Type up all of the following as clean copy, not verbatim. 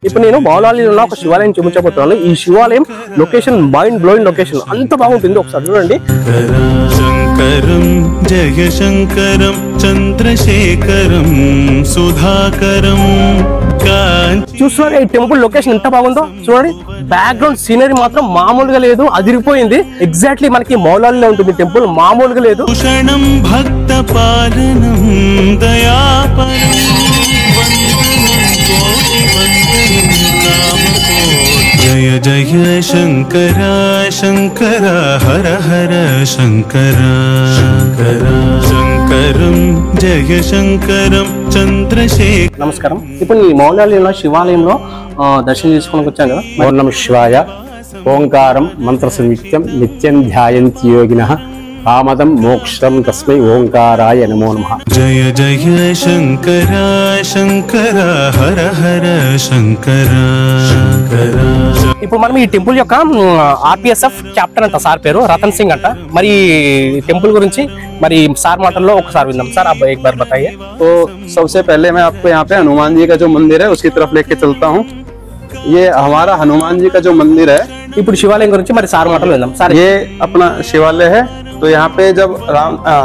ఇప్పుడు నేను మౌలాలీలో ఒక శివాలయం చూపించబోతున్నాను. ఈ శివాలయం లొకేషన్ మైండ్ బ్లోయింగ్ లొకేషన్, అంత బాగుంటుంది. ఒకసారి చూడండి. శంకరం జయ శంకరం చంద్రశేఖరం సుధాకరం. చూస్తున్నారు ఈ టెంపుల్ లొకేషన్ ఎంత బాగుందో చూడండి. బ్యాక్గ్రౌండ్ సీనరీ మాత్రం మామూలుగా లేదు, అదిరిపోయింది. ఎగ్జాక్ట్లీ మనకి మౌలాలీలో ఉంటుంది టెంపుల్, మామూలుగా లేదు. భూషణం భక్త పాలనం దయాపరం జయ జయ శంకర శంకర హర హర శంకర శంకర శంకరం జయ శంకరం చంద్రశేఖర్. నమస్కారం. ఇప్పుడు ఈ మౌలాలీలో శివాలయంలో దర్శనం చేసుకోవడానికి వచ్చాం కదా. ఓం నమః శివాయ. ఓంకారం మంత్ర సంయుక్తం నిత్యం ధ్యాయంతి యోగినః కామదం మోక్షం తస్మై ఓంకారాయ నమో నమః. జయ జయ శంకర శంకర హర హర శంకర శంకర. ఇప్పుడు మనం ఈ టెంపుల్ యొక్క ఆర్పిఎస్ఎఫ్ కెప్టెన్ అంట, సార్ పేరు రతన్ సింగ్ అంట. మరి టెంపుల్ గురించి మరి సార్ మాటల్లో ఒకసారి విందాం. సార్ आप एक बार बताइए. तो सबसे पहले मैं आपको यहाँ पे हनुमान जी का जो मंदिर है उसकी तरफ लेके चलता हूँ. ये हमारा हनुमान जी का जो मंदिर है, ఇప్పుడు శివాలయం గురించి మరి సార్ మాటలు విందాం. సార్ ये अपना शिवालय है. तो यहाँ पे जब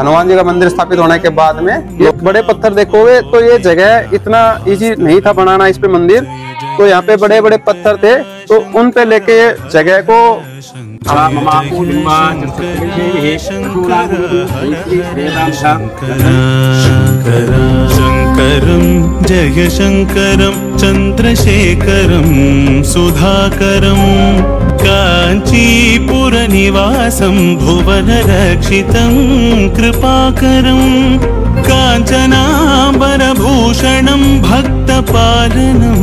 हनुमान जी का मंदिर स्थापित होने के बाद में ये बड़े पत्थर देखोगे तो ये जगह इतना इजी नहीं था बनाना इस पे मंदिर. तो यहाँ पे बड़े बड़े पत्थर थे, तो उन पे लेके ये जगह को శంకరం జయ శంకరం చంద్రశేఖరం సుధాకరం. కాంచీపుర నివాసం భువన రక్షితం కృపాకరం. కాంచనాంబర భూషణం భక్త పాలనం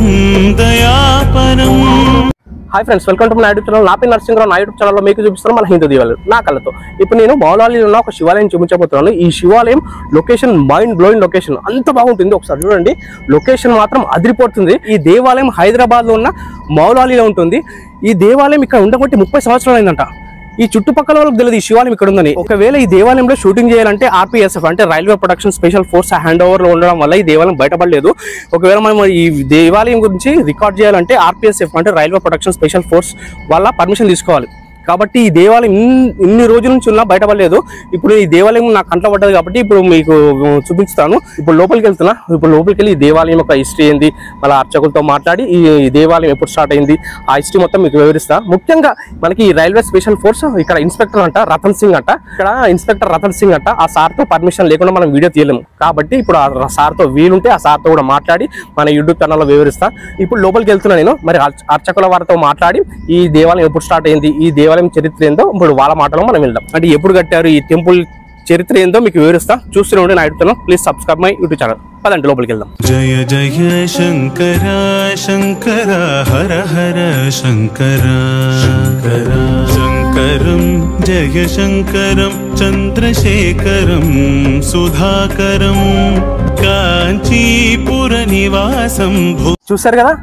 దయాపరం. Hi friends, welcome to my YouTube channel. నా పేరు నరసింహరావు. నా యూట్యూబ్ ఛానల్లో మీకు చూపిస్తున్నాను మన హిందూ దేవాలయం నా కళ్ళతో. ఇప్పుడు నేను మౌలాలీలో ఉన్న ఒక శివాలయం చూపించబోతున్నాను. ఈ శివాలయం లొకేషన్ మైండ్ బ్లోయింగ్ లొకేషన్, అంత బాగుంటుంది. ఒకసారి చూడండి, లొకేషన్ మాత్రం అదిరిపోతుంది. ఈ దేవాలయం హైదరాబాద్ లో ఉన్న మౌలాలీలో ఉంటుంది. ఈ దేవాలయం ఇక్కడ ఉండబట్టి 30 సంవత్సరాలు అయిందంట. ఈ చుట్టుపక్కల వాళ్ళకి తెలియదు ఈ శివాలయం ఇక్కడ ఉందని. ఒకవేళ ఈ దేవాలయంలో షూటింగ్ చేయాలంటే ఆర్పిఎస్ఎఫ్ అంటే railway production special force hand over లో ఉండడం వల్ల ఈ దేవాలయం బయటపడలేదు. ఒకవేళ మనం ఈ దేవాలయం గురించి రికార్డ్ చేయాలంటే ఆర్పిఎస్ఎఫ్ అంటే రైల్వే ప్రొడక్షన్ స్పెషల్ ఫోర్స్ వాళ్ళ పర్మిషన్ తీసుకోవాలి. కాబట్టి ఈ దేవాలయం ఇన్ని రోజుల నుంచి ఉన్నా బయటపడలేదు. ఇప్పుడు ఈ దేవాలయం నాకు కంట్లో పడ్డది కాబట్టి ఇప్పుడు మీకు చూపిస్తాను. ఇప్పుడు లోపలికి వెళ్తున్నా. ఇప్పుడు లోపలికి వెళ్ళి ఈ దేవాలయం యొక్క హిస్టరీ ఏంది, మళ్ళీ అర్చకులతో మాట్లాడి ఈ దేవాలయం ఎప్పుడు స్టార్ట్ అయింది ఆ హిస్టరీ మొత్తం మీకు వివరిస్తా. ముఖ్యంగా మనకి ఈ రైల్వే స్పెషల్ ఫోర్స్ ఇక్కడ ఇన్స్పెక్టర్ అంట రతన్ సింగ్ అంట. ఇక్కడ ఇన్స్పెక్టర్ రతన్ సింగ్ అంట. ఆ సార్తో పర్మిషన్ లేకుండా మనం వీడియో తీయలేము. కాబట్టి ఇప్పుడు ఆ సార్తో వీలుంటే ఆ సార్తో కూడా మాట్లాడి మన యూట్యూబ్ ఛానల్లో వివరిస్తా. ఇప్పుడు లోపలికి వెళ్తున్నా నేను. మరి అర్చకుల వారితో మాట్లాడి ఈ దేవాలయం ఎప్పుడు స్టార్ట్ అయింది, ఈ దేవాలయం చరిత్ర ఏందో ఇప్పుడు వాళ్ళ మాటలో మనం వెళ్దాం. అంటే ఎప్పుడు కట్టారు, ఈ టెంపుల్ చరిత్ర ఏందో మీకు వివరిస్తా. చూస్తూనే ఉండి నా YouTube please subscribe my YouTube channel. పదండి లోపలికి వెళ్దాం. జయ జయ శంకర శంకర హర హర శంకర శంకర శంకరం జయ శంకరం చంద్రశేఖరం సుధాకరం. కాంచీపుర నివాసం. చూసారు కదా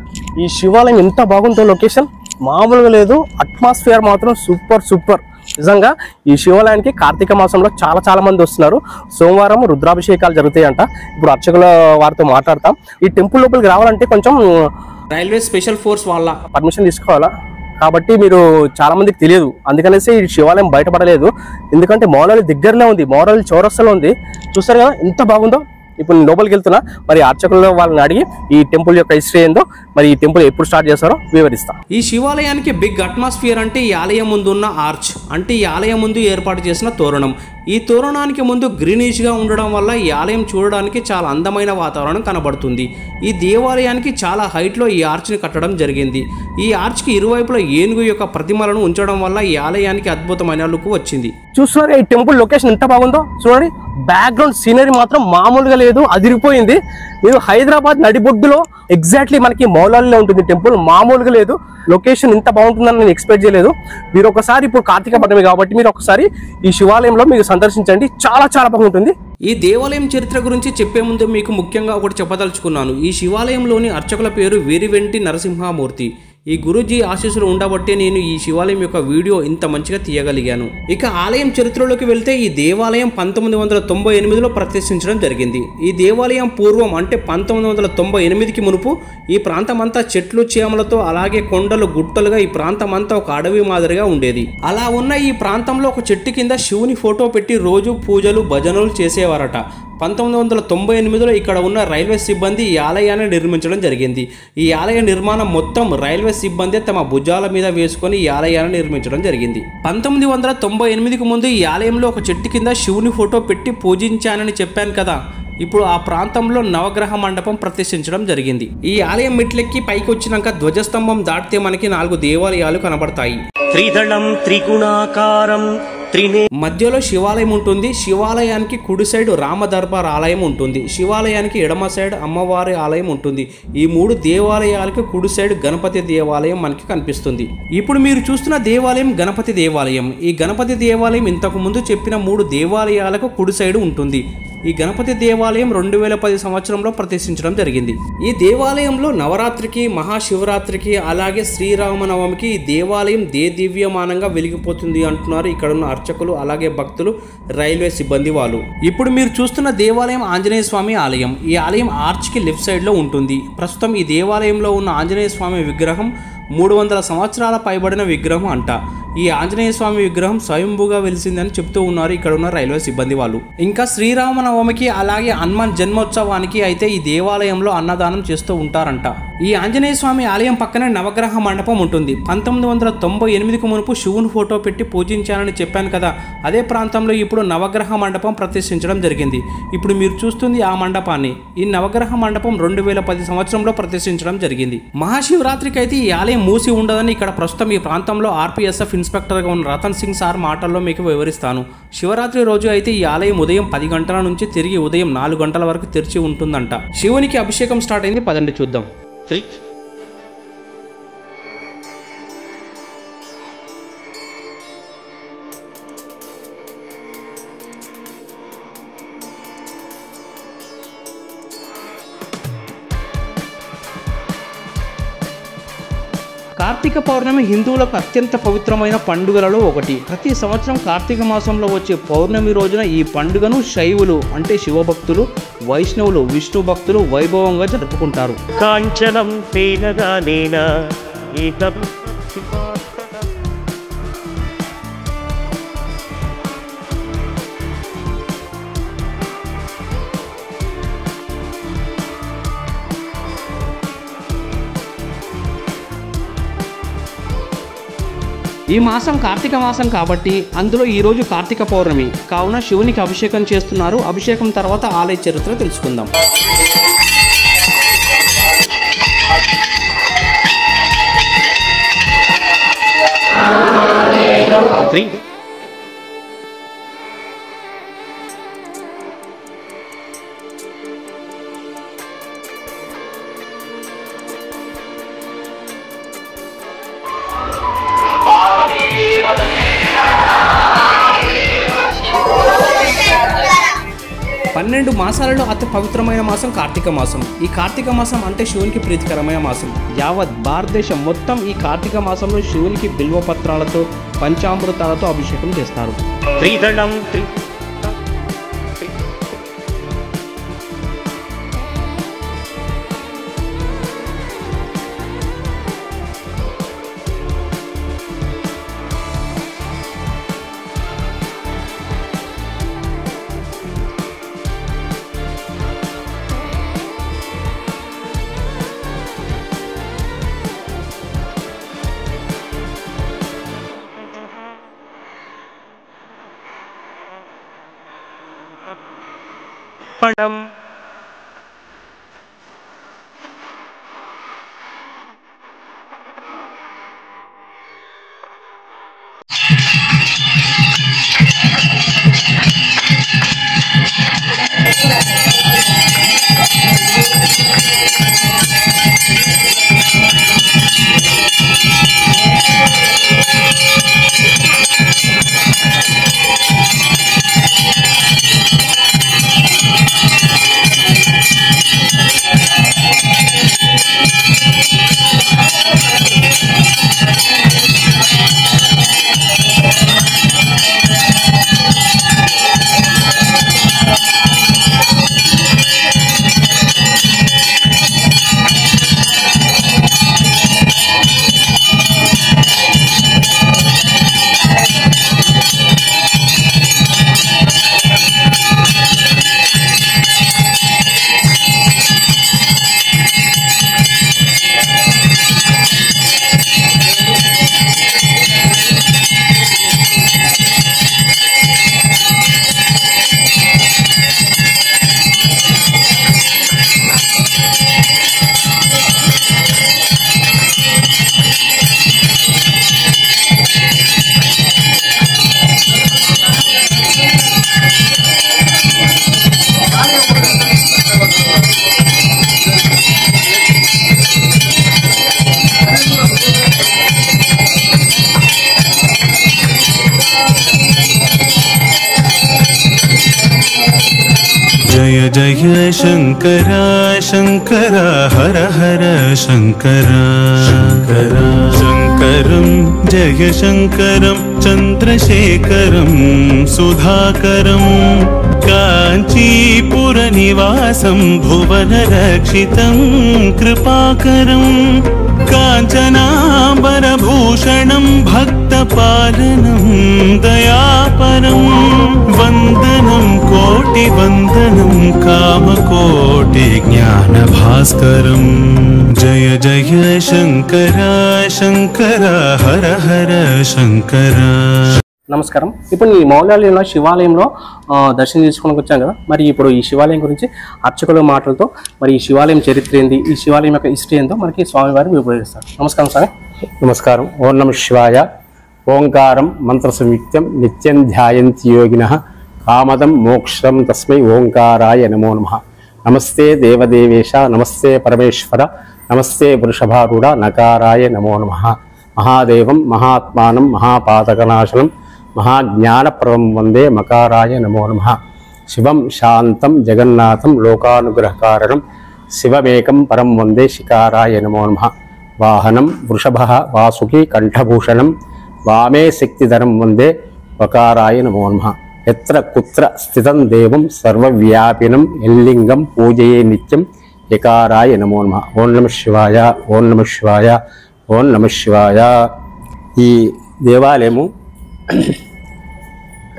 ఈ శివాలయం ఎంత బాగుందో. లొకేషన్ మామూలుగా లేదు, అట్మాస్ఫియర్ మాత్రం సూపర్ సూపర్. నిజంగా ఈ శివాలయానికి కార్తీక మాసంలో చాలా మంది వస్తున్నారు. సోమవారం రుద్రాభిషేకాలు జరుగుతాయంట. ఇప్పుడు అర్చకుల వారితో మాట్లాడతాం. ఈ టెంపుల్ లోపలికి రావాలంటే కొంచెం రైల్వే స్పెషల్ ఫోర్స్ వాళ్ళ పర్మిషన్ తీసుకోవాలా. కాబట్టి మీరు చాలా మందికి తెలియదు, అందుకనేసి ఈ శివాలయం బయటపడలేదు. ఎందుకంటే మౌలాలి దగ్గరలో ఉంది, మౌలాలి చౌరస్తాలో ఉంది. చూస్తారు కదా ఎంత బాగుందో. ఇప్పుడు నేను లోపలికి వెళ్తున్నా. మరి అర్చకుల్లో వాళ్ళని అడిగి ఈ టెంపుల్ యొక్క హిస్టరీ ఏందో, మరి ఈ టెంపుల్ ఎప్పుడు స్టార్ట్ చేస్తారో వివరిస్తా. ఈ శివాలయానికి బిగ్ అట్మాస్ఫియర్ అంటే ఈ ఆలయం ముందు ఉన్న ఆర్చ్, అంటే ఈ ఆలయం ముందు ఏర్పాటు చేసిన తోరణం. ఈ తోరణానికి ముందు గ్రీనిష్ గా ఉండడం వల్ల ఈ ఆలయం చూడడానికి చాలా అందమైన వాతావరణం కనబడుతుంది. ఈ దేవాలయానికి చాలా హైట్ లో ఈ ఆర్చ్ ని కట్టడం జరిగింది. ఈ ఆర్చ్ కి ఇరువైపులా ఏనుగు యొక్క ప్రతిమలను ఉంచడం వల్ల ఈ ఆలయానికి అద్భుతమైన లుక్ వచ్చింది. చూస్తున్నారు ఈ టెంపుల్ లొకేషన్ ఎంత బాగుందో చూడండి. బ్యాక్గ్రౌండ్ సీనరీ మాత్రం మామూలుగా లేదు, అదిరిపోయింది. మీరు హైదరాబాద్ నడిబొడ్డులో ఎగ్జాక్ట్లీ మనకి మౌలాలీలో ఉంటుంది టెంపుల్, మామూలుగా లేదు. లొకేషన్ ఇంత బాగుంటుందని నేను ఎక్స్పెక్ట్ చేయలేదు. మీరు ఒకసారి ఇప్పుడు కార్తీక పౌర్ణమి కాబట్టి మీరు ఒకసారి ఈ శివాలయంలో మీరు సందర్శించండి, చాలా బాగుంటుంది. ఈ దేవాలయం చరిత్ర గురించి చెప్పే ముందు మీకు ముఖ్యంగా ఒకటి చెప్పదలుచుకున్నాను. ఈ శివాలయంలోని అర్చకుల పేరు వీరివెంటి నరసింహమూర్తి. ఈ గురూజీ ఆశీస్సులు ఉండబట్టే నేను ఈ శివాలయం యొక్క వీడియో ఇంత మంచిగా తీయగలిగాను. ఇక ఆలయం చరిత్రలోకి వెళ్తే ఈ దేవాలయం 1998లో ప్రతిష్ఠించడం జరిగింది. ఈ దేవాలయం పూర్వం అంటే 1998కి మునుపు ఈ ప్రాంతం అంతా చెట్లు చేమలతో అలాగే కొండలు గుట్టలుగా ఈ ప్రాంతం అంతా ఒక అడవి మాదిరిగా ఉండేది. అలా ఉన్న ఈ ప్రాంతంలో ఒక చెట్టు కింద శివుని ఫోటో పెట్టి రోజు పూజలు భజనలు చేసేవారట. 1998లో ఇక్కడ ఉన్న రైల్వే సిబ్బంది ఈ ఆలయాన్ని నిర్మించడం జరిగింది. ఈ ఆలయ నిర్మాణం మొత్తం రైల్వే సిబ్బంది తమ భుజాల మీద వేసుకొని ఈ ఆలయాన్ని నిర్మించడం జరిగింది. 1998కు ముందు ఈ ఆలయంలో ఒక చెట్టు కింద శివుని ఫోటో పెట్టి పూజించానని చెప్పాను కదా. ఇప్పుడు ఆ ప్రాంతంలో నవగ్రహ మండపం ప్రతిష్ఠించడం జరిగింది. ఈ ఆలయం మెట్లెక్కి పైకి వచ్చినాక ధ్వజస్తంభం దాటితే మనకి 4 దేవాలయాలు కనబడతాయి. త్రిదళం త్రిగుణాకారం మధ్యలో శివాలయం ఉంటుంది. శివాలయానికి కుడి సైడ్ రామదర్బార్ ఆలయం ఉంటుంది. శివాలయానికి ఎడమ సైడ్ అమ్మవారి ఆలయం ఉంటుంది. ఈ 3 దేవాలయాలకు కుడి సైడ్ గణపతి దేవాలయం మనకి కనిపిస్తుంది. ఇప్పుడు మీరు చూస్తున్న దేవాలయం గణపతి దేవాలయం. ఈ గణపతి దేవాలయం ఇంతకు ముందు చెప్పిన 3 దేవాలయాలకు కుడి సైడ్ ఉంటుంది. ఈ గణపతి దేవాలయం 2010 సంవత్సరంలో ప్రతిష్ఠించడం జరిగింది. ఈ దేవాలయంలో నవరాత్రికి, మహాశివరాత్రికి అలాగే శ్రీరామనవమికి ఈ దేవాలయం దివ్యమానంగా వెలిగిపోతుంది అంటున్నారు ఇక్కడున్న అర్చకులు అలాగే భక్తులు, రైల్వే సిబ్బంది వాళ్ళు. ఇప్పుడు మీరు చూస్తున్న దేవాలయం ఆంజనేయ స్వామి ఆలయం. ఈ ఆలయం ఆర్చ్కి లెఫ్ట్ సైడ్లో ఉంటుంది. ప్రస్తుతం ఈ దేవాలయంలో ఉన్న ఆంజనేయ స్వామి విగ్రహం 300 సంవత్సరాల పైబడిన విగ్రహం అంట. ఈ ఆంజనేయ స్వామి విగ్రహం స్వయంభూగా వెలిసిందని చెప్తూ ఉన్నారు ఇక్కడ ఉన్న రైల్వే సిబ్బంది వాళ్ళు. ఇంకా శ్రీరామనవమికి అలాగే హనుమాన్ జన్మోత్సవానికి అయితే ఈ దేవాలయంలో అన్నదానం చేస్తూ ఉంటారంట. ఈ ఆంజనేయ స్వామి ఆలయం పక్కనే నవగ్రహ మండపం ఉంటుంది. 1998కు మునుపు శివుని ఫోటో పెట్టి పూజించానని చెప్పాను కదా. అదే ప్రాంతంలో ఇప్పుడు నవగ్రహ మండపం ప్రతిష్ఠించడం జరిగింది. ఇప్పుడు మీరు చూస్తుంది ఆ మండపాన్ని. ఈ నవగ్రహ మండపం 2010 సంవత్సరంలో ప్రతిష్ఠించడం జరిగింది. మహాశివరాత్రికి అయితే ఈ ఆలయం మూసి ఉండదని ఇక్కడ ప్రస్తుతం ఈ ప్రాంతంలో ఆర్పీఎస్ఎఫ్ ఇన్స్పెక్టర్గా ఉన్న రతన్ సింగ్ సార్ మాటల్లో మీకు వివరిస్తాను. శివరాత్రి రోజు అయితే ఈ ఆలయం ఉదయం 10 గంటల నుంచి తిరిగి ఉదయం 4 గంటల వరకు తెరిచి ఉంటుందంట. శివునికి అభిషేకం స్టార్ట్ అయింది. పదండి చూద్దాం. కార్తీక పౌర్ణమి హిందువులకు అత్యంత పవిత్రమైన పండుగలలో ఒకటి. ప్రతి సంవత్సరం కార్తీక మాసంలో వచ్చే పౌర్ణమి రోజున ఈ పండుగను శైవులు అంటే శివభక్తులు, వైష్ణవులు విష్ణు భక్తులు వైభవంగా జరుపుకుంటారు. కాంచనం తేనగానేనా ఏకం ఈ మాసం కార్తీక మాసం కాబట్టి అందులో ఈరోజు కార్తీక పౌర్ణమి కావున శివునికి అభిషేకం చేస్తున్నారు. అభిషేకం తర్వాత ఆలయ చరిత్ర తెలుసుకుందాం. పన్నెండు మాసాలలో అతి పవిత్రమైన మాసం కార్తీక మాసం. ఈ కార్తీక మాసం అంటే శివునికి ప్రీతికరమైన మాసం. యావత్ భారతదేశం మొత్తం ఈ కార్తీక మాసంలో శివునికి బిల్వపత్రాలతో పంచామృతాలతో అభిషేకం చేస్తారు. త్రిదళం పడం जय शङ्करा शङ्करा हर हर शङ्करा शङ्करा शङ्करं जय शङ्करं चन्द्रशेखरं सुधाकरं काञ्चीपुरनिवासं भुवनरक्षितं कृपाकरं काञ्चनाम्बरभूषणं भक्तपालनं दयापरं वन्दनं कोटिवन्दनं कामकोटिज्ञानभास्करं जय जय शङ्करा शङ्करा हर हर शङ्करा। నమస్కారం. ఇప్పుడు ఈ మౌలాలిలో శివాలయంలో దర్శనం చేసుకోవడానికి వచ్చాం కదా. మరి ఇప్పుడు ఈ శివాలయం గురించి అర్చకుల మాటలతో మరి ఈ శివాలయం చరిత్ర ఏంది, ఈ శివాలయం యొక్క హిస్టరీ ఏందో మనకి స్వామివారు వివరిస్తారు. నమస్కారం స్వామి. నమస్కారం. ఓం నమః శివాయ. ఓంకారం మంత్ర సంయుక్తం నిత్యం ధ్యాయంతి యోగినః కామదం మోక్షం తస్మై ఓంకారాయ నమో నమః. నమస్తే దేవదేవేశ, నమస్తే పరమేశ్వర, నమస్తే వృషభారూఢ నకారాయ నమో నమః. మహాదేవం మహాత్మానం మహాపాతకనాశనం మహాజ్ఞానప్రదం వందే మకారాయ నమో నమః. శివం శాంతం జగన్నాథం లోకానుగ్రహకారణం శివమేకం పరం వందే శికారాయ నమో నమః. వాహనం వృషభః వాసుకి కంఠభూషణం వామే శక్తిధరం వందే వకారాయ నమో నమః. ఎత్ర కుత్ర స్థితం దేవం సర్వవ్యాపినం ఎల్లింగం పూజయే నిత్యం యకారాయ నమో నమః. ఓం నమః శివాయ. ఓం నమః శివాయ. ఓం నమః శివాయ. ఈ దేవాలయము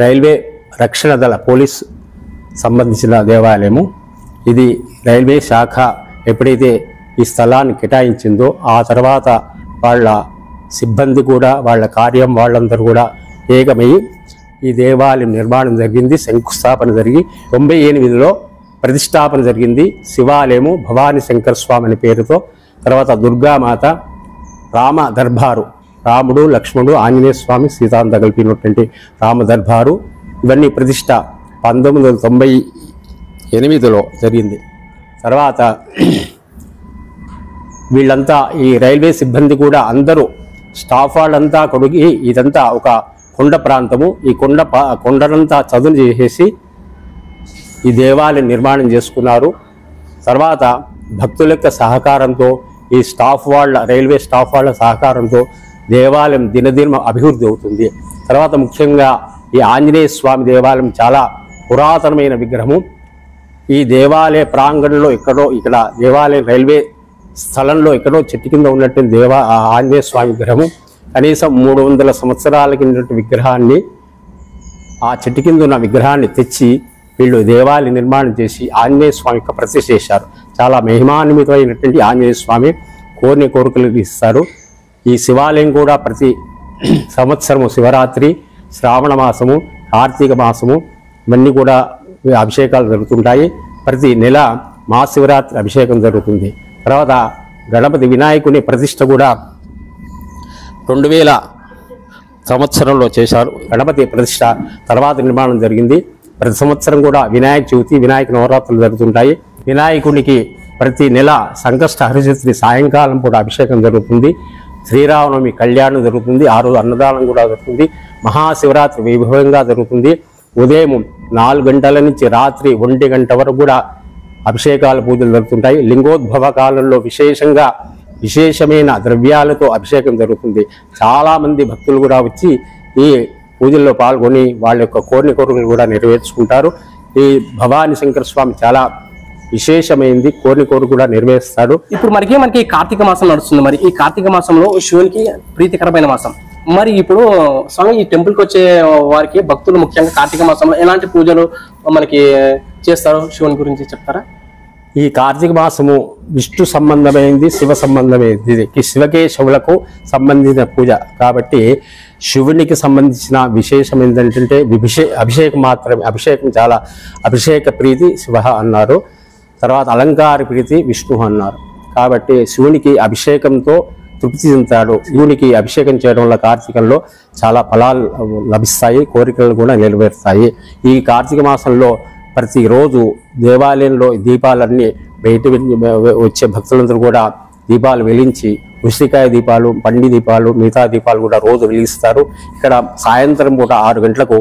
రైల్వే రక్షణ దళ పోలీస్ సంబంధించిన దేవాలయము. ఇది రైల్వే శాఖ ఎప్పుడైతే ఈ స్థలాన్ని కేటాయించిందో ఆ తర్వాత వాళ్ళ సిబ్బంది కూడా వాళ్ళ కార్యం వాళ్ళందరూ కూడా ఏకమై ఈ దేవాలయం నిర్మాణం జరిగింది. శంకుస్థాపన జరిగి 98లో ప్రతిష్టాపన జరిగింది. శివాలయము భవానీ శంకర స్వామి అనే పేరుతో, తర్వాత దుర్గామాత, రామ దర్బారు, రాముడు లక్ష్మణుడు ఆంజనేయ స్వామి సీతాంత కలిపినటువంటి రామ దర్బారు, ఇవన్నీ ప్రతిష్ట 1998లో జరిగింది. తర్వాత వీళ్ళంతా ఈ రైల్వే సిబ్బంది కూడా అందరూ స్టాఫ్ వాళ్ళంతా కొడుగి ఇదంతా ఒక కొండ ప్రాంతము. ఈ కొండనంతా చదును చేసేసి ఈ దేవాలయం నిర్మాణం చేసుకున్నారు. తర్వాత భక్తుల యొక్క సహకారంతో ఈ స్టాఫ్ వాళ్ళ రైల్వే స్టాఫ్ వాళ్ళ సహకారంతో దేవాలయం దినదినం అభివృద్ధి అవుతుంది. తర్వాత ముఖ్యంగా ఈ ఆంజనేయ స్వామి దేవాలయం చాలా పురాతనమైన విగ్రహము. ఈ దేవాలయ ప్రాంగణంలో ఇక్కడ దేవాలయం రైల్వే స్థలంలో ఎక్కడో చెట్టు కింద ఉన్నటువంటి ఆంజనేయ స్వామి విగ్రహము కనీసం 300 సంవత్సరాల కిందటి విగ్రహాన్ని, ఆ చెట్టు కింద ఉన్న విగ్రహాన్ని తెచ్చి వీళ్ళు దేవాలయ నిర్మాణం చేసి ఆంజనేయ స్వామి యొక్క ప్రతిష్ఠ చేశారు. చాలా మహిమాన్వితమైనటువంటి ఆంజనేయ స్వామి కోరిన కోరికలు ఇస్తారు. ఈ శివాలయం కూడా ప్రతి సంవత్సరము శివరాత్రి, శ్రావణ మాసము, కార్తీక మాసము ఇవన్నీ కూడా అభిషేకాలు జరుగుతుంటాయి. ప్రతి నెల మహాశివరాత్రి అభిషేకం జరుగుతుంది. తర్వాత గణపతి వినాయకుని ప్రతిష్ఠ కూడా 2000 సంవత్సరంలో చేశారు. గణపతి ప్రతిష్ఠ తర్వాత నిర్మాణం జరిగింది. ప్రతి సంవత్సరం కూడా వినాయక చవితి, వినాయక నవరాత్రులు జరుగుతుంటాయి. వినాయకునికి ప్రతి నెల సంకష్ట హరిచతుర్థి సాయంకాలం కూడా అభిషేకం జరుగుతుంది. శ్రీరామనవమి కళ్యాణం జరుగుతుంది. ఆ రోజు అన్నదానం కూడా జరుగుతుంది. మహాశివరాత్రి వైభవంగా జరుగుతుంది. ఉదయం 4 గంటల నుంచి రాత్రి 1 గంట వరకు కూడా అభిషేకాల పూజలు జరుగుతుంటాయి. లింగోద్భవ కాలంలో విశేషమైన ద్రవ్యాలతో అభిషేకం జరుగుతుంది. చాలామంది భక్తులు కూడా వచ్చి ఈ పూజల్లో పాల్గొని వాళ్ళ యొక్క కోరిన కోరికలు కూడా నెరవేర్చుకుంటారు. ఈ భవానీ శంకర స్వామి చాలా విశేషమైంది, కోరిన కోరిక కూడా నెరవేరుస్తాడు. ఇప్పుడు మనకి కార్తీక మాసం నడుస్తుంది. మరి ఈ కార్తీక మాసంలో శివునికి ప్రీతికరమైన మాసం. మరి ఇప్పుడు స్వామి ఈ టెంపుల్కి వచ్చే వారికి భక్తులు ముఖ్యంగా కార్తీక మాసంలో ఎలాంటి పూజలు మనకి చేస్తారు, శివుని గురించి చెప్తారా? ఈ కార్తీక మాసము విష్ణు సంబంధమైంది, శివ సంబంధమైంది. ఇది శివకేశవులకు సంబంధించిన పూజ కాబట్టి శివునికి సంబంధించిన విశేషం ఏంటంటే అభిషేకం మాత్రమే. అభిషేకం చాలా అభిషేక ప్రీతి శివ అన్నారు. తర్వాత అలంకార ప్రీతి విష్ణు అన్నారు. కాబట్టి శివునికి అభిషేకంతో తృప్తి చెందుతాడు. శివునికి అభిషేకం చేయడం వల్ల కార్తీకంలో చాలా ఫలాలు లభిస్తాయి, కోరికలు కూడా నెరవేరుతాయి. ఈ కార్తీక మాసంలో ప్రతిరోజు దేవాలయంలో దీపాలన్నీ బయట వచ్చే భక్తులందరూ కూడా దీపాలు వెలిగించి ఉసిరికాయ దీపాలు, పండి దీపాలు, మిగతా దీపాలు కూడా రోజు వెలిగిస్తారు. ఇక్కడ సాయంత్రం పూట 6 గంటలకు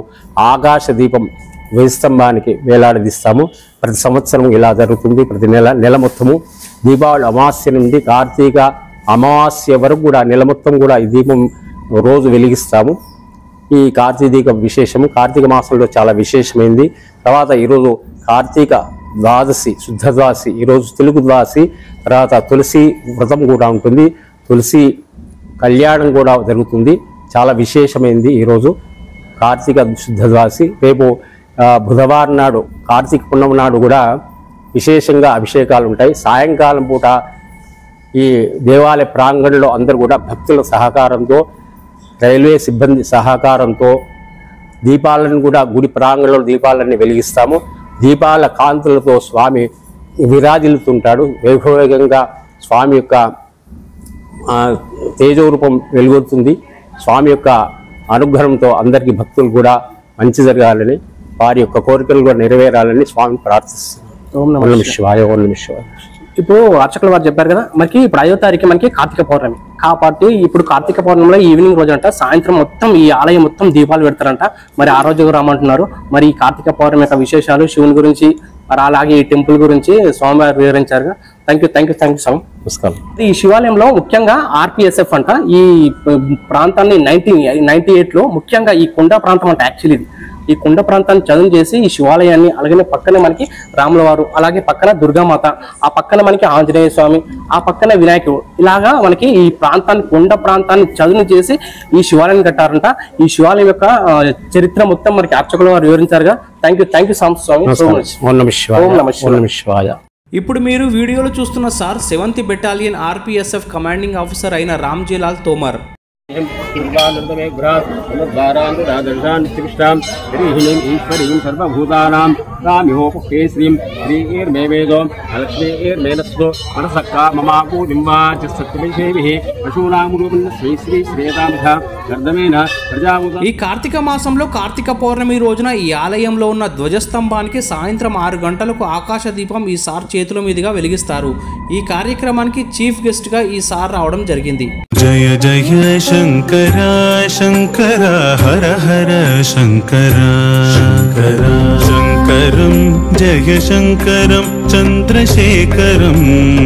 ఆకాశ దీపం ధ్వజస్తంభానికి వేలాడదీస్తాము. ప్రతి సంవత్సరం ఇలా జరుగుతుంది. ప్రతి నెల మొత్తము దీపావళి అమావాస్య నుండి కార్తీక అమావాస్య వరకు కూడా నెల మొత్తం కూడా ఈ దీపం రోజు వెలిగిస్తాము. ఈ కార్తీక దీపం విశేషము. కార్తీక మాసంలో చాలా విశేషమైంది. తర్వాత ఈరోజు కార్తీక ద్వాదశి, శుద్ధ ద్వాదశి, ఈరోజు తెలుగు ద్వాదశి. తర్వాత తులసి వ్రతం కూడా ఉంటుంది. తులసి కళ్యాణం కూడా జరుగుతుంది. చాలా విశేషమైంది ఈరోజు కార్తీక శుద్ధ ద్వాదశి. రేపు బుధవారం నాడు కార్తీక పున్నమి నాడు కూడా విశేషంగా అభిషేకాలు ఉంటాయి. సాయంకాలం పూట ఈ దేవాలయ ప్రాంగణంలో అందరూ కూడా భక్తుల సహకారంతో, రైల్వే సిబ్బంది సహకారంతో దీపాలను కూడా గుడి ప్రాంగణంలో దీపాలన్నీ వెలిగిస్తాము. దీపాల కాంతులతో స్వామి విరాజిల్లుతుంటాడు. వైభవంగా స్వామి యొక్క తేజోరూపం వెలుగుతుంది. స్వామి యొక్క అనుగ్రహంతో అందరికీ భక్తులు కూడా మంచి జరగాలని, వారి యొక్క కోరికలు కూడా నెరవేరాలని స్వామి ప్రార్థిస్తున్నారు. ఓం నమః శివాయ. ఓం నమః శివాయ. ఇప్పుడు అర్చకుల వారు చెప్పారు కదా, మనకి ఇప్పుడు 5వ తారీఖు మనకి కార్తీక పౌర్ణమి కాబట్టి ఇప్పుడు కార్తీక పౌర్ణమిలో ఈవినింగ్ రోజు అంట సాయంత్రం మొత్తం ఈ ఆలయం మొత్తం దీపాలు పెడతారంట. మరి ఆ రోజు రామంటున్నారు. మరి ఈ కార్తీక పౌర్ణమి యొక్క విశేషాలు, శివుని గురించి, మరి అలాగే ఈ టెంపుల్ గురించి స్వామివారు వివరించారు. థ్యాంక్ యూ స్వామి. నమస్కారం. ఈ శివాలయంలో ముఖ్యంగా ఆర్పిఎస్ఎఫ్ అంట ఈ ప్రాంతాన్ని 1998లో ముఖ్యంగా ఈ కొండ ప్రాంతం అంట. యాక్చువల్లీ ఈ కొండ ప్రాంతాన్ని చదువు చేసి ఈ శివాలయాన్ని, అలాగే పక్కన మనకి రాముల వారు, అలాగే పక్కన దుర్గామాత, ఆ పక్కన మనకి ఆంజనేయ స్వామి, ఆ పక్కన వినాయకుడు, ఇలాగా మనకి ఈ ప్రాంతాన్ని, కొండ ప్రాంతాన్ని చదువు చేసి ఈ శివాలయాన్ని కట్టారంట. ఈ శివాలయం యొక్క చరిత్ర మొత్తం మనకి అర్చకుల వారు వివరించారుగా. థ్యాంక్ యూ స్వామి. ఓం నమః శివాయ. ఇప్పుడు మీరు వీడియోలో చూస్తున్న sir 7th battalion RPSF commanding officer అయిన రామ్జీలాల్ తోమర్. ఈ కార్తీక మాసంలో కార్తీక పౌర్ణమి రోజున ఈ ఆలయంలో ఉన్న ధ్వజస్తంభానికి సాయంత్రం 6 గంటలకు ఆకాశ దీపం ఈ సార్ చేతుల మీదుగా వెలిగిస్తారు. ఈ కార్యక్రమానికి చీఫ్ గెస్ట్ గా ఈ సార్ రావడం జరిగింది. जय जय शंकरा शंकरा हर हर शंकरा शंकरा शंकरं जय शंकरं చంద్రశేఖరం.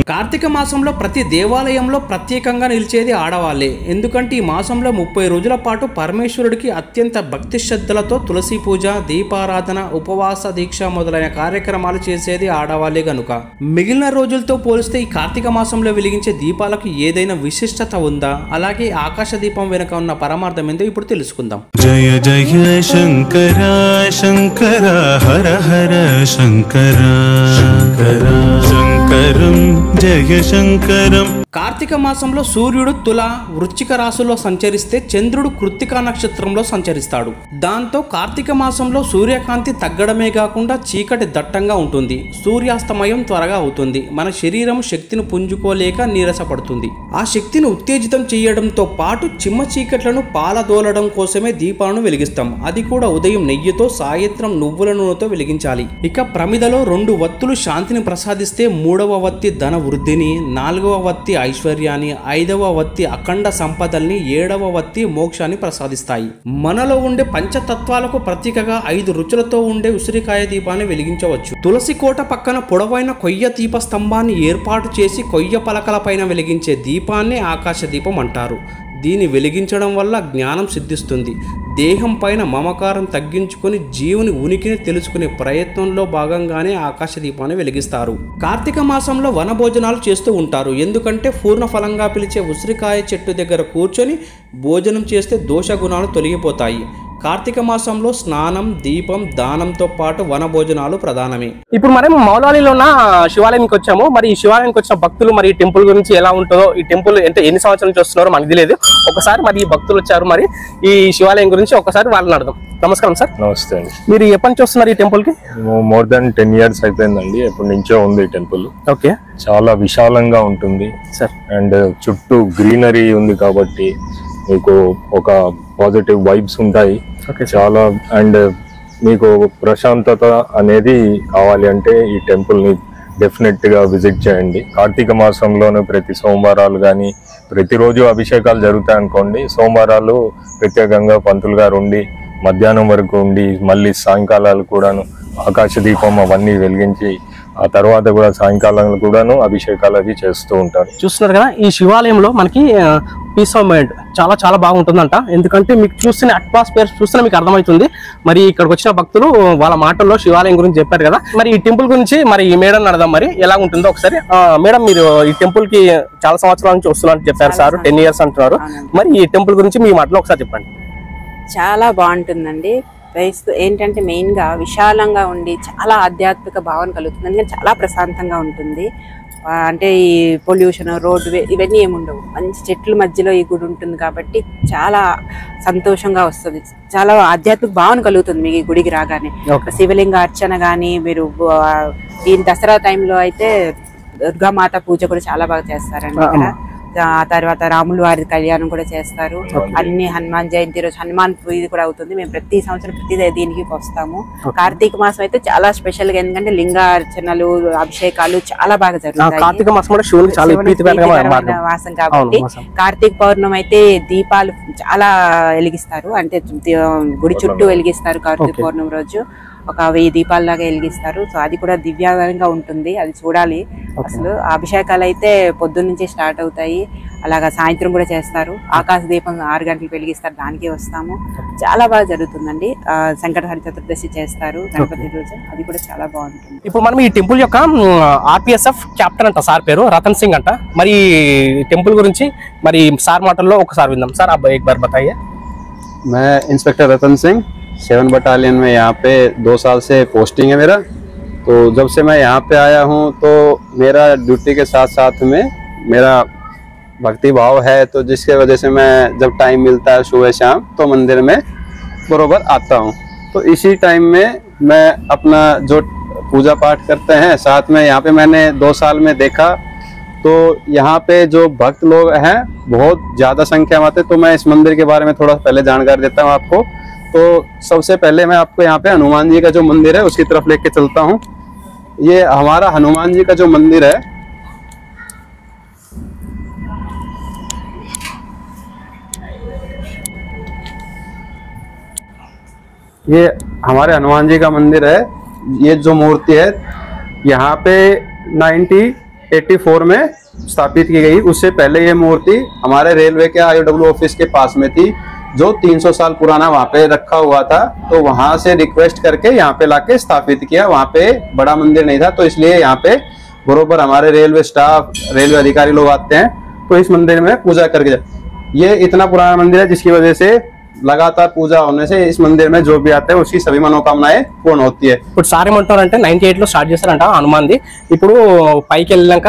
కార్తీక మాసంలో ప్రతి దేవాలయంలో ప్రత్యేకంగా నిలిచేది ఆడవాళ్లే. ఎందుకంటే ఈ మాసంలో 30 రోజుల పాటు పరమేశ్వరుడికి అత్యంత భక్తి శ్రద్ధలతో తులసి పూజ, దీపారాధన, ఉపవాస దీక్ష మొదలైన కార్యక్రమాలు చేసేది ఆడవాళ్లే గనుక మిగిలిన రోజులతో పోలిస్తే ఈ కార్తీక మాసంలో వెలిగించే దీపాలకు ఏదైనా విశిష్టత ఉందా, అలాగే ఆకాశ దీపం వెనుక ఉన్న పరమార్థం ఏందో ఇప్పుడు తెలుసుకుందాం. జయ జయ శంకరా శంకరా హర హర శంకరా శంకరా శంకరం జయ శంకరం. కార్తీక మాసంలో సూర్యుడు తుల, వృశ్చిక రాశుల్లో సంచరిస్తే చంద్రుడు కృత్తికా నక్షత్రంలో సంచరిస్తాడు. దాంతో కార్తీక మాసంలో సూర్యకాంతి తగ్గడమే కాకుండా చీకటి దట్టంగా ఉంటుంది. సూర్యాస్తమయం త్వరగా అవుతుంది. మన శరీరం శక్తిని పుంజుకోలేక నీరసపడుతుంది. ఆ శక్తిని ఉత్తేజితం చేయడంతో పాటు చిమ్మ చీకట్లను పాలదోలడం కోసమే దీపాలను వెలిగిస్తాం. అది కూడా ఉదయం నెయ్యితో, సాయంత్రం నువ్వుల నూనెతో వెలిగించాలి. ఇక ప్రమిదలో 2 వత్తులు శాంతిని ప్రసాదిస్తే 3వ వత్తి ధన వృద్ధిని, 4వ వత్తి ఐశ్వర్యాన్ని, 5వ వత్తి అఖండ సంపదల్ని, 7వ వత్తి మోక్షాన్ని ప్రసాదిస్తాయి. మనలో ఉండే పంచతత్వాలకు ప్రతీకగా 5 రుచులతో ఉండే ఉసిరికాయ దీపాన్ని వెలిగించవచ్చు. తులసి కోట పక్కన పొడవైన కొయ్య దీప స్తంభాన్ని ఏర్పాటు చేసి కొయ్య పలకల పైన వెలిగించే దీపాన్ని ఆకాశ దీపం అంటారు. దీన్ని వెలిగించడం వల్ల జ్ఞానం సిద్ధిస్తుంది. దేహం పైన మమకారం తగ్గించుకొని జీవుని ఉనికిని తెలుసుకునే ప్రయత్నంలో భాగంగానే ఆకాశ దీపాన్ని వెలిగిస్తారు. కార్తీక మాసంలో వనభోజనాలు చేస్తూ ఉంటారు. ఎందుకంటే పూర్ణ ఫలంగా పిలిచే ఉసిరికాయ చెట్టు దగ్గర కూర్చొని భోజనం చేస్తే దోష గుణాలు తొలగిపోతాయి. కార్తీక మాసంలో స్నానం, దీపం, దానంతో పాటు వనభోజనాలు ప్రధానమే. ఇప్పుడు మనం మౌలాలిలో ఉన్న శివాలయానికి వచ్చాము. మరి ఈ శివాలయానికి వచ్చిన భక్తులు మరి ఈ టెంపుల్ గురించి ఎలా ఉంటుందో, ఈ టెంపుల్ ఎన్ని సంవత్సరాల నుంచి వస్తున్నారో మనకు తెలియదు. ఒకసారి మరి ఈ భక్తులు వచ్చారు, మరి ఈ శివాలయం గురించి ఒకసారి వాళ్ళని అడదాం. నమస్కారం సార్. నమస్తే అండి. మీరు ఎప్పటి నుంచి వస్తున్నారు ఈ టెంపుల్ కి? మోర్ దాన్ 10 years అయిపోయిందండి. ఎప్పటి నుంచో ఉంది ఈ టెంపుల్. ఓకే. చాలా విశాలంగా ఉంటుంది సార్. అండ్ చుట్టూ గ్రీనరీ ఉంది కాబట్టి మీకు ఒక పాజిటివ్ వైబ్స్ ఉంటాయి చాలా. అండ్ మీకు ప్రశాంతత అనేది కావాలి అంటే ఈ టెంపుల్ ని డెఫినెట్ గా విజిట్ చేయండి. కార్తీక మాసంలోనే ప్రతి సోమవారాలు కానీ ప్రతిరోజు అభిషేకాలు జరుగుతాయి అనుకోండి. సోమవారాలు ప్రత్యేకంగా పంతులు గారు ఉండి మధ్యాహ్నం వరకు ఉండి మళ్ళీ సాయంకాలాలు కూడాను ఆకాశ దీపం అవన్నీ వెలిగించి ఆ తర్వాత కూడా సాయంకాలంలో కూడాను అభిషేకాలు అవి చేస్తూ ఉంటారు. చూస్తున్నారు కదా, ఈ శివాలయంలో మనకి పీస్ ఆఫ్ మైండ్ చాలా చాలా బాగుంటుందంట. ఎందుకంటే మీకు చూస్తున్న అట్మాస్ఫియర్ చూస్తున్న మీకు అర్థమవుతుంది. మరి ఇక్కడికి వచ్చిన భక్తులు వాళ్ళ మాటల్లో శివాలయం గురించి చెప్పారు కదా. మరి ఈ టెంపుల్ గురించి మరి ఈ మేడం అడదాం, మరి ఎలా ఉంటుందో ఒకసారి. మేడం, మీరు ఈ టెంపుల్ కి చాలా సంవత్సరాల నుంచి వస్తున్నట్టు చెప్పారు సార్, 10 years అంటున్నారు. మరి ఈ టెంపుల్ గురించి మీ మాటలో ఒకసారి చెప్పండి. చాలా బాగుంటుందండి. ప్రైస్ ఏంటంటే మెయిన్గా విశాలంగా ఉండి చాలా ఆధ్యాత్మిక భావన కలుగుతుంది. ఎందుకంటే చాలా ప్రశాంతంగా ఉంటుంది. అంటే ఈ పొల్యూషన్, రోడ్డు ఇవన్నీ ఏముండవు. మంచి చెట్ల మధ్యలో ఈ గుడి ఉంటుంది కాబట్టి చాలా సంతోషంగా వస్తుంది. చాలా ఆధ్యాత్మిక భావన కలుగుతుంది మీకు ఈ గుడికి రాగానే. శివలింగ అర్చన కానీ, మీరు ఈ దసరా టైంలో అయితే దుర్గామాత పూజ కూడా చాలా బాగా చేస్తారండి ఇక్కడ. ఆ తర్వాత రాముల వారి కళ్యాణం కూడా చేస్తారు. అన్ని హనుమాన్ జయంతి రోజు హనుమాన్ పూజ కూడా అవుతుంది. మేము ప్రతి సంవత్సరం ప్రతి దీనికి వస్తాము. కార్తీక మాసం అయితే చాలా స్పెషల్ గా, ఎందుకంటే లింగార్చనలు, అభిషేకాలు చాలా బాగా జరుగుతాయి. కార్తీక మాసం కూడా శివునికి చాలా ప్రీతికరమైన మాసం కాబట్టి కార్తీక పౌర్ణమి అయితే దీపాలు చాలా వెలిగిస్తారు. అంటే గుడి చుట్టూ వెలిగిస్తారు. కార్తీక పౌర్ణమి రోజు ఒక 1000 దీపాలలాగా వెలిగిస్తారు. సో అది కూడా దివ్యంగా ఉంటుంది, అది చూడాలి. అసలు అభిషేకాలు అయితే పొద్దున్న నుంచి స్టార్ట్ అవుతాయి. అలాగా సాయంత్రం కూడా చేస్తారు. ఆకాశ దీపం 6 గంటలకు వెలిగిస్తారు, దానికి వస్తాము. చాలా బాగా జరుగుతుందండి. సంకటహర చతుర్దశి చేస్తారు గణపతి రోజు, అది కూడా చాలా బాగుంటుంది. ఇప్పుడు మనం ఈ టెంపుల్ యొక్క RPSF కెప్టెన్ అంట సార్ పేరు రతన్ సింగ్ అంట. మరి టెంపుల్ గురించి మరి సార్ మాటల్లో ఒకసారి విందాం సార్. एक बार बताइए. मैं इंस्पेक्टर रतन सिंह 7 बटालियन में यहाँ पे 2 साल से पोस्टिंग है मेरा। तो जब से मैं यहाँ पे आया हूँ तो मेरा ड्यूटी के साथ साथ में मेरा भक्ति भाव है, तो जिसके वजह से मैं जब टाइम मिलता है सुबह शाम तो मंदिर में बरोबर आता हूँ। तो इसी टाइम में मैं अपना जो पूजा पाठ करते हैं साथ में यहाँ पे मैंने 2 साल में देखा तो यहाँ पे जो भक्त लोग हैं बहुत ज़्यादा संख्या में आते। तो मैं इस मंदिर के बारे में थोड़ा पहले जानकारी देता हूँ आपको। तो सबसे पहले मैं आपको यहाँ पे हनुमान जी का जो मंदिर है उसकी तरफ लेके चलता हूँ। ये हमारा हनुमान जी का जो मंदिर है, ये हमारे हनुमान जी का मंदिर है। ये जो मूर्ति है यहाँ पे 1984 में स्थापित की गई। उससे पहले ये मूर्ति हमारे रेलवे के IOW ऑफिस के पास में थी, जो 300 साल पुराना वहाँ पे रखा हुआ था। तो वहाँ से रिक्वेस्ट करके यहाँ पे लाके स्थापित किया। वहाँ पे बड़ा मंदिर नहीं था, तो इसलिए यहाँ पे बरोबर हमारे रेलवे स्टाफ, रेलवे अधिकारी लोग आते हैं तो इस मंदिर में पूजा करके। ये इतना पुराना मंदिर है जिसकी वजह से लगातार पूजा होने से इस मंदिर में जो भी आता है उसकी सभी मनोकामनाएं पूर्ण होती है। ఇప్పుడు సార్ ఏమంటారంటే 98 లో స్టార్ట్ చేశారంట హనుమాన్ది. ఇప్పుడు పైకి వెళ్ళాక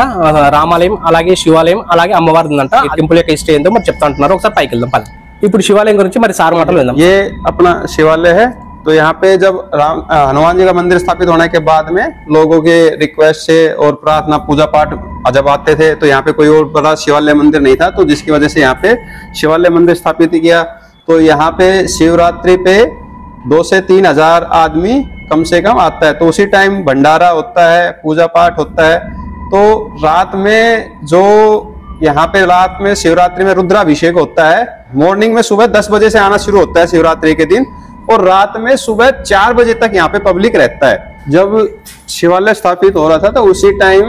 రామాలయం, అలాగే శివాలయం, అలాగే అమ్మవారిది ఉందంట. ఈ టెంపుల్ యొక్క హిస్టరీ ఏందో మరి చెప్తా అంటున్నారు. ఒకసారి పైకి వెళ్దాం పద. ఇప్పుడు శివాలయం గురించి మరి సార్ మాటలు విందాం. ये अपना शिवालय है। तो यहाँ पे जब हनुमान जी का मंदिर स्थापित होने के बाद में लोगों के रिक्वेस्ट से और प्रार्थना पूजा पाठ जब आते थे तो यहाँ पे कोई और बड़ा शिवालय मंदिर नहीं था, तो जिसकी वजह से यहाँ पे शिवालय मंदिर स्थापित किया। तो यहाँ पे शिवरात्रि पे 2 से 3 हजार आदमी कम से कम आता है। तो उसी टाइम भंडारा होता है, पूजा पाठ होता है। तो रात में जो यहाँ पे रात में शिवरात्रि में रुद्राभिषेक होता है। मॉर्निंग में सुबह 10 बजे से आना शुरू होता है शिवरात्रि के दिन, और रात में सुबह 4 बजे तक यहाँ पे पब्लिक रहता है। जब शिवालय स्थापित हो रहा था तो उसी टाइम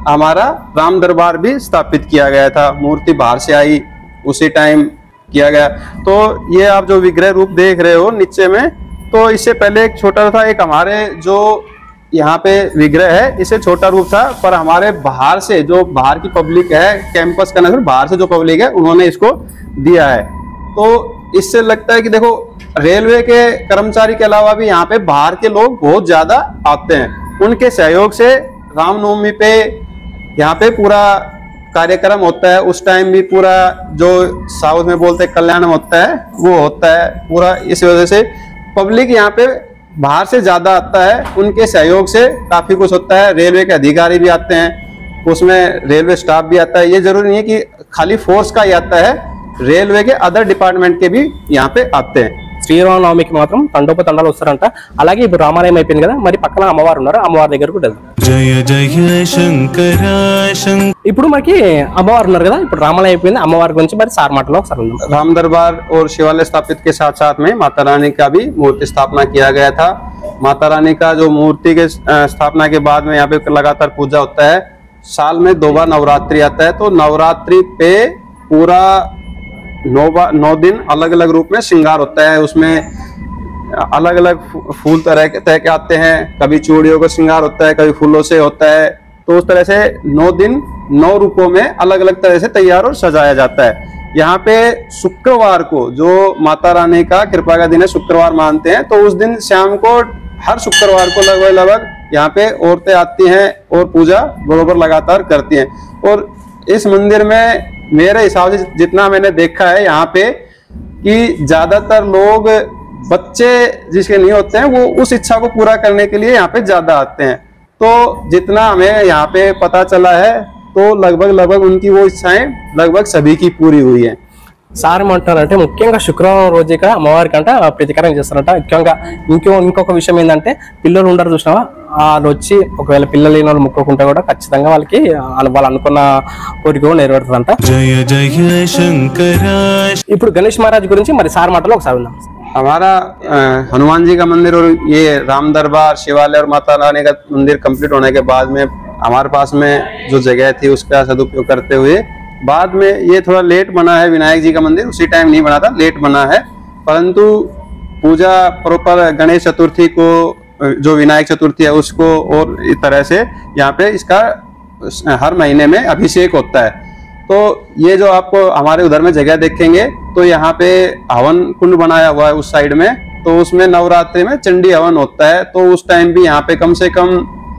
हमारा राम दरबार भी स्थापित किया गया था। मूर्ति बाहर से आई, उसी टाइम किया गया। तो ये आप जो विग्रह रूप देख रहे हो नीचे में, तो इससे पहले एक छोटा था, एक हमारे जो यहाँ पे विग्रह है इससे छोटा रूप था, पर हमारे बाहर से जो बाहर की पब्लिक है, कैंपस का नजर बाहर से जो पब्लिक है उन्होंने इसको दिया है। तो इससे लगता है कि देखो रेलवे के कर्मचारी के अलावा भी यहाँ पे बाहर के लोग बहुत ज्यादा आते हैं। उनके सहयोग से रामनवमी पे यहाँ पे पूरा कार्यक्रम होता है। उस टाइम भी पूरा जो साउथ में बोलते हैं कल्याण होता है वो होता है पूरा। इस वजह से पब्लिक यहाँ पे बाहर से ज्यादा आता है, उनके सहयोग से काफी कुछ होता है। रेलवे के अधिकारी भी आते हैं, उसमें रेलवे स्टाफ भी आता है। ये जरूरी नहीं है कि खाली फोर्स का ही आता है, रेलवे के अदर डिपार्टमेंट के भी यहाँ पे आते हैं। శ్రీరామనవమికి మాత్రం తండోపతండాలు వస్తారంట. అలాగే ఇప్పుడు రామాలయం అయిపోయింది కదా, మరి పక్కన అమ్మవారు ఉన్నారు, అమ్మవారి దగ్గర కూడా వెళ్దాం. జయ జయ శంకర ఇప్పుడు మనకి అమ్మవారు ఉన్నారు కదా, ఇప్పుడు రామాలయం అయిపోయింది, అమ్మవారి గురించి మరి సార్ మాటలో ఒకసారి ఉందాం. राम दरबार और शिवालय स्थापित के साथ साथ में माता रानी का भी मूर्ति स्थापना किया गया था। माता रानी का जो मूर्ति के स्थापना के बाद में यहाँ पे लगातार पूजा होता है। साल में 2 बार नवरात्रि आता है, तो नवरात्रि पे पूरा 9 दिन अलग अलग रूप में श्रृंगार होता है। उसमें अलग अलग फूल तरह के आते हैं, कभी चूड़ियों का श्रृंगार होता है, कभी फूलों से होता है। तो उस तरह से 9 दिन 9 रूपों में अलग अलग तरह से तैयार और सजाया जाता है। यहाँ पे शुक्रवार को, जो माता रानी का कृपा का दिन है, शुक्रवार मानते हैं, तो उस दिन शाम को हर शुक्रवार को लगभग यहाँ पे औरतें आती हैं और पूजा बरोबर लगातार करती हैं। और इस मंदिर में मेरे हिसाब से जितना मैंने देखा है यहाँ पे कि ज्यादातर लोग बच्चे जिसके नहीं होते हैं वो उस इच्छा को पूरा करने के लिए यहाँ पे ज्यादा आते हैं। तो जितना हमें यहाँ पे पता चला है तो लगभग उनकी वो इच्छाएं लगभग सभी की पूरी हुई है। సార్ ఏమంటున్నారంటే ముఖ్యంగా శుక్రవారం రోజే అమ్మవారి కంట ప్రతికారం చేస్తారంట. ముఖ్యంగా ఇంకొక విషయం ఏంటంటే, పిల్లలు ఉండరు చూసినావా, వాళ్ళు వచ్చి ఒకవేళ పిల్లలు లేని వాళ్ళు ముక్కోకుంటే కూడా ఖచ్చితంగా వాళ్ళకి వాళ్ళు అనుకున్న కోరిక నెరవేరుతుందంట. జయ జయ శంకర. ఇప్పుడు గణేష్ మహారాజ్ గురించి మరి సార్ మాటలో ఒకసారి ఉందాం. हमारा हनुमान जी का मंदिर और ये राम दरबार, शिवालय और माता रानी का मंदिर कंप्लीट होने के बाद में हमारे पास में जो जगह थी उसका सदुपयोग करते हुए बाद में ये थोड़ा लेट बना है विनायक जी का मंदिर। उसी टाइम नहीं बना था, लेट बना है, परंतु पूजा प्रॉपर गणेश चतुर्थी को, जो विनायक चतुर्थी है उसको, और इस तरह से यहाँ पे इसका हर महीने में अभिषेक होता है। तो ये जो आपको हमारे उधर में जगह देखेंगे तो यहाँ पे हवन कुंड बनाया हुआ है उस साइड में, तो उसमें नवरात्रि में चंडी हवन होता है। तो उस टाइम भी यहाँ पे कम से कम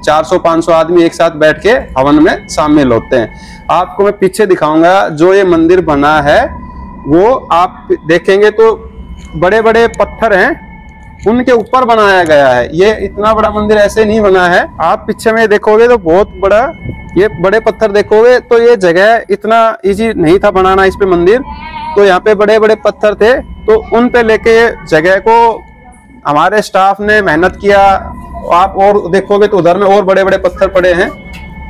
400-500 आदमी एक साथ बैठ के हवन में शामिल होते हैं। आपको मैं पीछे दिखाऊंगा, जो ये मंदिर बना है वो आप देखेंगे तो बड़े बड़े पत्थर हैं, उनके ऊपर बनाया गया है। ये इतना बड़ा मंदिर ऐसे नहीं बना है। आप पीछे में देखोगे तो बहुत बड़ा, ये बड़े पत्थर देखोगे तो ये जगह इतना इजी नहीं था बनाना इस पे मंदिर। तो यहाँ पे बड़े बड़े पत्थर थे, तो उन पे लेके जगह को हमारे स्टाफ ने मेहनत किया। आप और देखोगे तो उधर में और बड़े बड़े पत्थर पड़े हैं,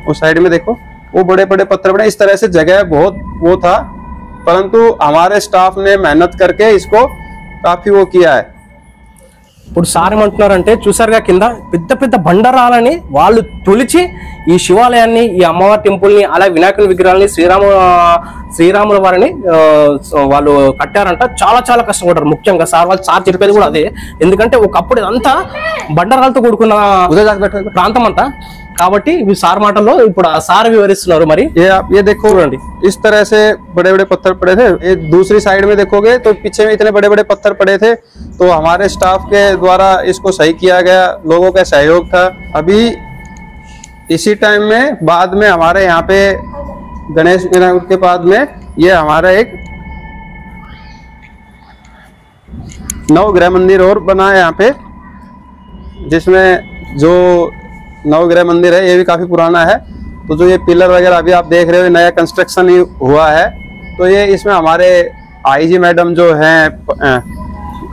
उस साइड में देखो वो बड़े बड़े पत्थर पड़े। इस तरह से जगह बहुत वो था, परंतु हमारे स्टाफ ने मेहनत करके इसको काफी वो किया है। ఇప్పుడు సార్ ఏమంటున్నారంటే, చూసారుగా కింద పెద్ద పెద్ద బండరాలని వాళ్ళు తొలిచి ఈ శివాలయాన్ని, ఈ అమ్మవారి టెంపుల్ ని, అలా వినాయకుని విగ్రహాలని, శ్రీరాముల వారిని వాళ్ళు కట్టారంట. చాలా చాలా కష్టపడ్డారు. ముఖ్యంగా సార్ చెప్పేది కూడా అదే, ఎందుకంటే ఒకప్పుడు ఇదంతా బండరాలతో కూడుకున్న ప్రాంతం అంట. కాబట్టి ఇవి సార్ మాటల్లో ఇప్పుడు ఆ సార్ వివరిస్తున్నారు. మరి ये देखो, इस तरह से बड़े बड़े पत्थर पड़े थे। ये दूसरी साइड में देखोगे तो पीछे में इतने बड़े बड़े पत्थर पड़े थे, तो हमारे स्टाफ के द्वारा इसको सही किया गया, लोगों का सहयोग था। अभी इसी टाइम में बाद में हमारे यहाँ पे गणेश विनायक के बाद में ये हमारा एक नवग्रह मंदिर और बना है यहाँ पे, जिसमें जो नवग्रह मंदिर है ये भी काफी पुराना है। तो जो ये पिलर वगैरह अभी आप देख रहे हो, नया कंस्ट्रक्शन ही हुआ है। तो ये इसमें हमारे आईजी मैडम जो हैं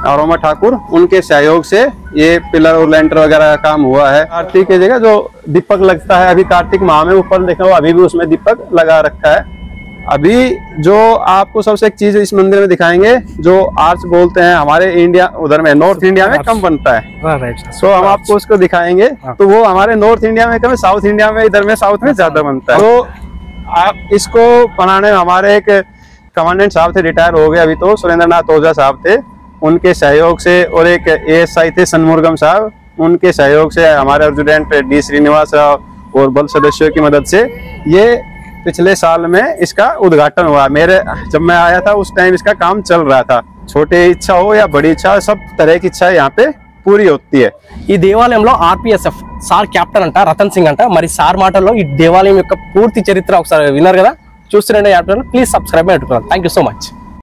अरोमा ठाकुर, उनके सहयोग से ये पिलर और लेंटर वगैरह का काम हुआ है। कार्तिक की जगह जो दीपक लगता है, अभी कार्तिक माह में ऊपर देखो अभी भी उसमें दीपक लगा रखा है। अभी जो आपको सबसे एक चीज इस मंदिर में दिखाएंगे, जो आर्च बोलते हैं, हमारे इंडिया उधर में नॉर्थ इंडिया में कम बनता है, सो हम आपको उसको दिखाएंगे। तो वो हमारे नॉर्थ इंडिया में कम है, साउथ इंडिया में, इधर में साउथ में ज्यादा बनता है। तो आप इसको बनाने में हमारे एक कमांडेंट साहब थे, रिटायर हो गए अभी, तो सुरेंद्र नाथ ओझा साहब थे, उनके सहयोग से, और एक ASI थे सनमुर्गम साहब, उनके सहयोग से, हमारे अर्जुडेंट D श्रीनिवास राव और बल सदस्यों की मदद से ये पिछले साल में इसका उद्घाटन हुआ। जब मैं आया था उस टाइम इसका काम चल रहा था। छोटी इच्छा हो या बड़ी इच्छा, सब तरह की इच्छा यहाँ पे పూరి అవుతుంది। ఈ దేవాలయంలో RPSF సార్ కెప్టెన్ అంట, రతన్ సింగ్ అంట. మరి సార్ మాటల్లో ఈ దేవాలయం యొక్క పూర్తి చరిత్ర ఒకసారి విన్నారు కదా, చూస్తుండే. ప్లీజ్ సబ్స్క్రైబ్ అంటున్నాను. Thank you so much.